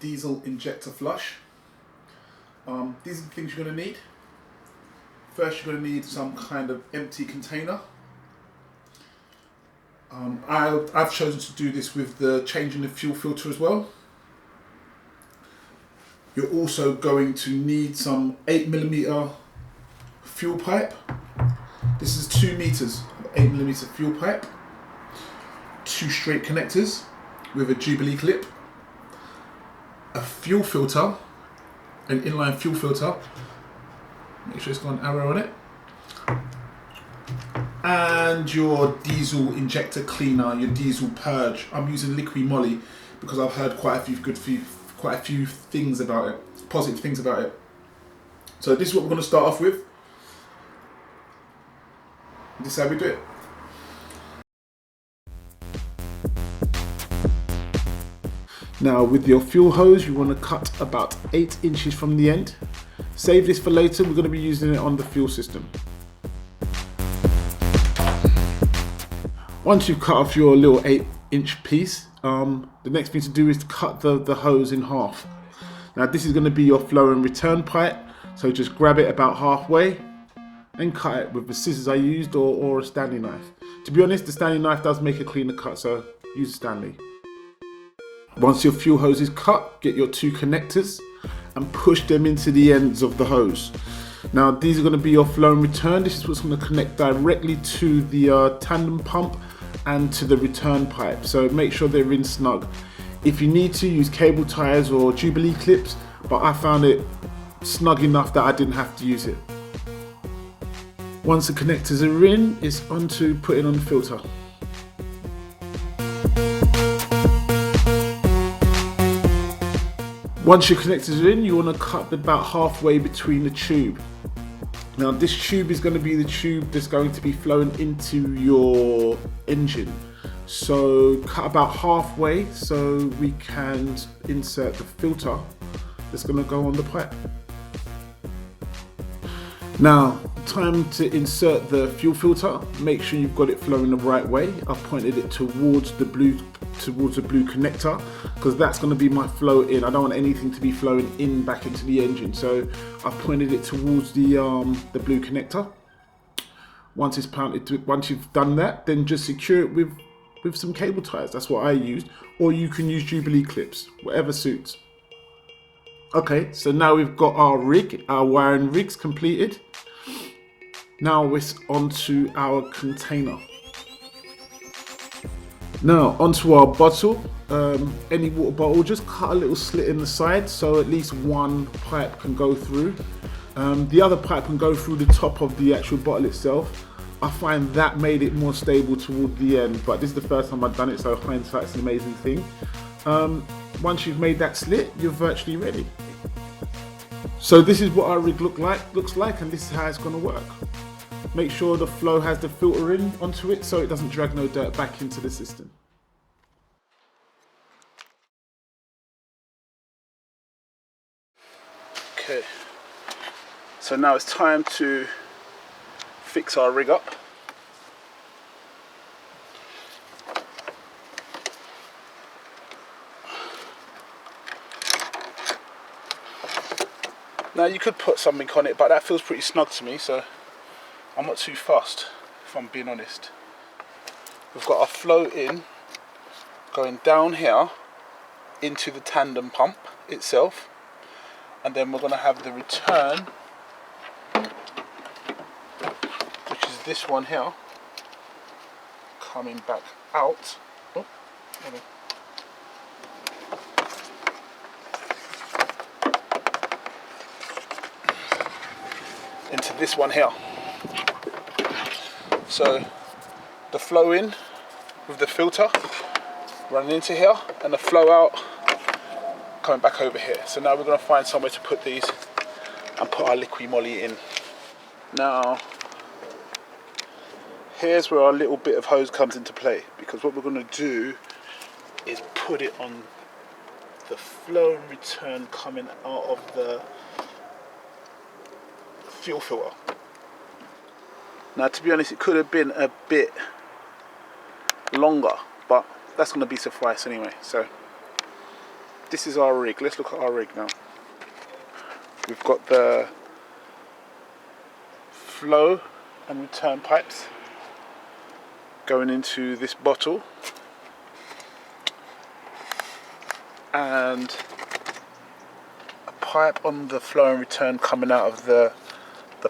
diesel injector flush. These are the things you're going to need. First, you're going to need some kind of empty container. I've chosen to do this with the changing the fuel filter as well. You're also going to need some 8mm fuel pipe. This is 2 meters of 8mm fuel pipe, 2 straight connectors with a Jubilee clip, a fuel filter, an inline fuel filter, make sure it's got an arrow on it, and your diesel injector cleaner, your diesel purge. I'm using Liqui Moly because I've heard quite a few things about it, positive things about it. So this is what we're going to start off with. This is how we do it. Now with your fuel hose, you want to cut about 8 inches from the end. Save this for later, we're going to be using it on the fuel system. Once you've cut off your little 8-inch piece, the next thing to do is to cut the hose in half. Now this is going to be your flow and return pipe, so just grab it about halfway and cut it with the scissors I used or a Stanley knife. To be honest, the Stanley knife does make a cleaner cut, so use a Stanley. Once your fuel hose is cut, get your 2 connectors and push them into the ends of the hose. Now these are going to be your flow and return. This is what's going to connect directly to the tandem pump and to the return pipe, so make sure they're in snug. If you need to, use cable ties or Jubilee clips, but I found it snug enough that I didn't have to use it. Once the connectors are in, it's on to putting on the filter. Once your connectors are in, you want to cut about halfway between the tube. Now this tube is going to be the tube that's going to be flowing into your engine. So cut about halfway so we can insert the filter that's going to go on the pipe. Now, time to insert the fuel filter. Make sure you've got it flowing the right way. I've pointed it towards the blue connector because that's going to be my flow in. I don't want anything to be flowing in back into the engine, so I've pointed it towards the blue connector. Once it's pointed, once you've done that, then just secure it with some cable ties. That's what I used, or you can use Jubilee clips, whatever suits. Okay, so now we've got our wiring rigs completed. Now it's onto our container. Now onto our bottle. Any water bottle, just cut a little slit in the side so at least one pipe can go through. The other pipe can go through the top of the actual bottle itself. I find that made it more stable toward the end, but this is the first time I've done it, so hindsight's an amazing thing. Once you've made that slit, you're virtually ready. So this is what our rig looks like, and this is how it's going to work. Make sure the flow has the filter in onto it so it doesn't drag no dirt back into the system. Okay, so now it's time to fix our rig up. Now you could put something on it, but that feels pretty snug to me, so I'm not too fussed, if I'm being honest. We've got our flow in, going down here into the tandem pump itself, and then we're going to have the return, which is this one here, coming back out. Oh, into this one here. So the flow in with the filter running into here, and the flow out coming back over here. So now we're going to find somewhere to put these and put our Liqui Moly in. Now here's where our little bit of hose comes into play, because what we're going to do is put it on the flow and return coming out of the fuel filter. Now to be honest, it could have been a bit longer, but that's going to be suffice anyway. So this is our rig. Let's look at our rig now. We've got the flow and return pipes going into this bottle, and a pipe on the flow and return coming out of the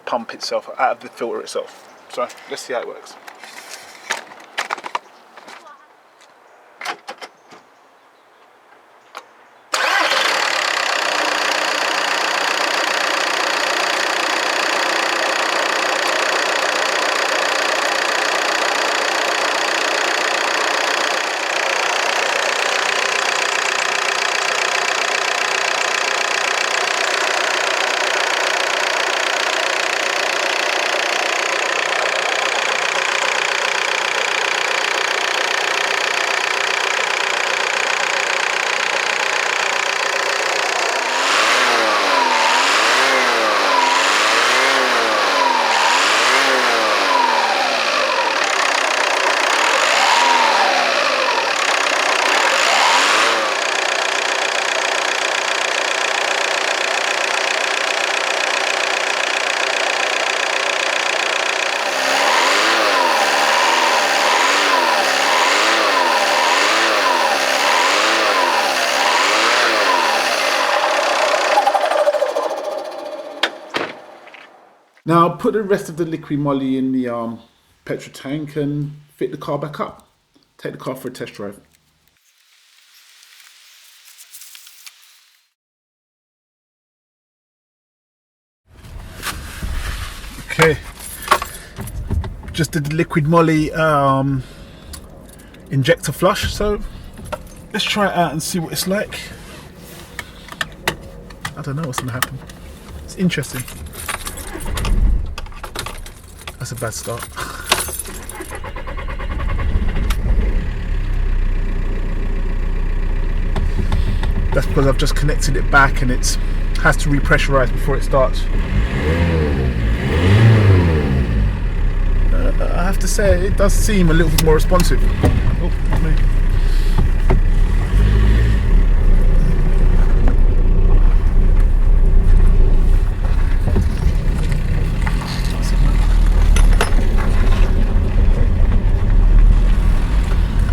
pump itself, out of the filter itself. So let's see how it works. Now put the rest of the Liqui Moly in the petrol tank and fit the car back up. Take the car for a test drive. Okay, just did the Liqui Moly injector flush, so let's try it out and see what it's like. I don't know what's gonna happen. It's interesting. That's a bad start. That's because I've just connected it back and it has to repressurize before it starts. I have to say, it does seem a little bit more responsive. Oh, not me.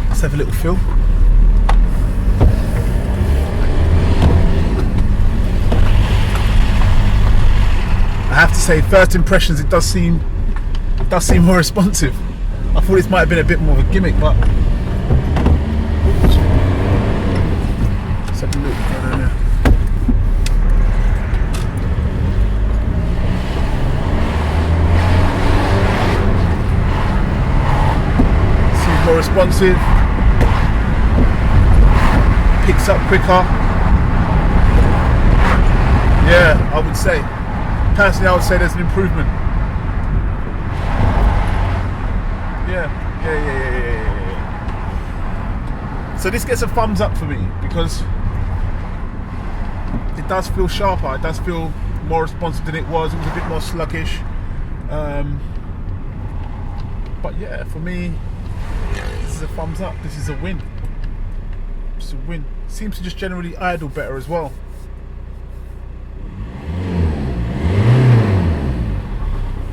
Let's have a little feel. I have to say, first impressions, it does seem more responsive. I thought this might have been a bit more of a gimmick, but let's have a look. Seems more responsive. Picks up quicker. Yeah, I would say. Personally, I would say there's an improvement. Yeah. So this gets a thumbs up for me because it does feel sharper. It does feel more responsive than it was. It was a bit more sluggish. But yeah, for me, this is a thumbs up. This is a win. It's a win. Seems to just generally idle better as well.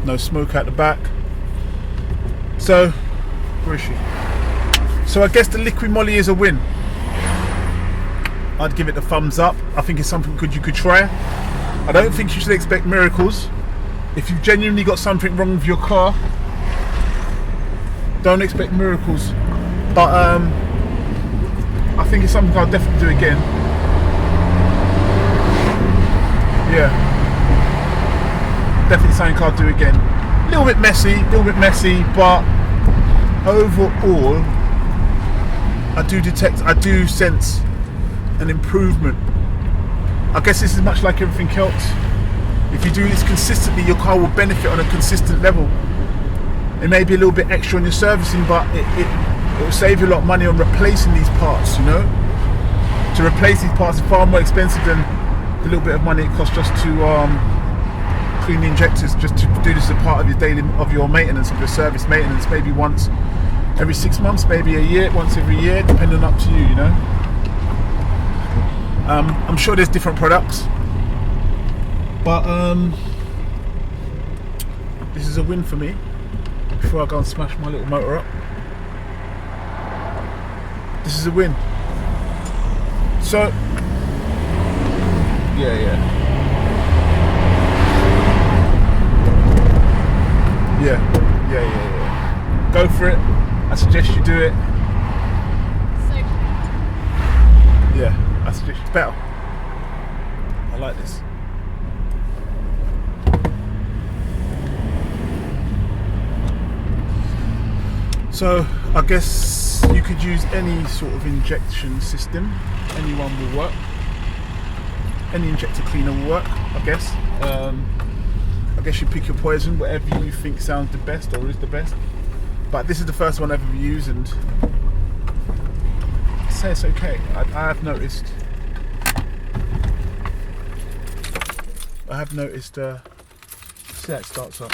No smoke out the back. So, where is she? So I guess the Liqui Moly is a win. I'd give it a thumbs up. I think it's something good you could try. I don't think you should expect miracles. If you've genuinely got something wrong with your car, don't expect miracles. But I think it's something I'll definitely do again. Yeah. Definitely something I'll do again. A little bit messy, but overall, I do sense an improvement. I guess this is much like everything else. If you do this consistently, your car will benefit on a consistent level. It may be a little bit extra on your servicing, but it will save you a lot of money on replacing these parts, you know? To replace these parts is far more expensive than the little bit of money it costs just to clean the injectors, just to do this as a part of your maintenance, of your service maintenance, maybe once every 6 months, maybe a year, once every year, depending up to you, you know? I'm sure there's different products, but this is a win for me. Before I go and smash my little motor up, this is a win. So yeah, go for it. I suggest you do it. Yeah, I suggest you better. I like this. So I guess you could use any sort of injection system. Any one will work. Any injector cleaner will work, I guess. I guess you pick your poison, whatever you think sounds the best or is the best. But this is the first one I've ever used, and I'd say it's okay. I have noticed. See how it starts up.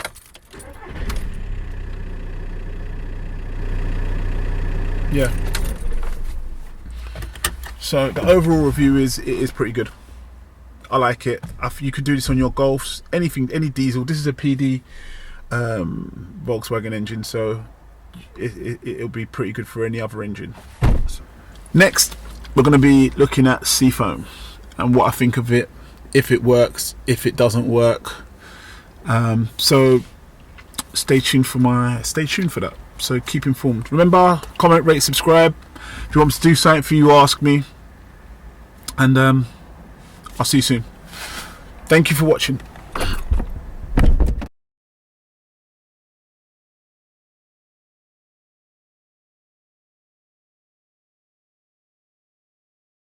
Yeah. So the overall review is it is pretty good. I like it. You could do this on your Golfs, anything, any diesel. This is a PD Volkswagen engine, so it'll be pretty good for any other engine. Next, we're going to be looking at Seafoam and what I think of it, if it works, if it doesn't work. So stay tuned for that. So keep informed. Remember, comment, rate, subscribe. If you want me to do something for you, ask me. And I'll see you soon. Thank you for watching.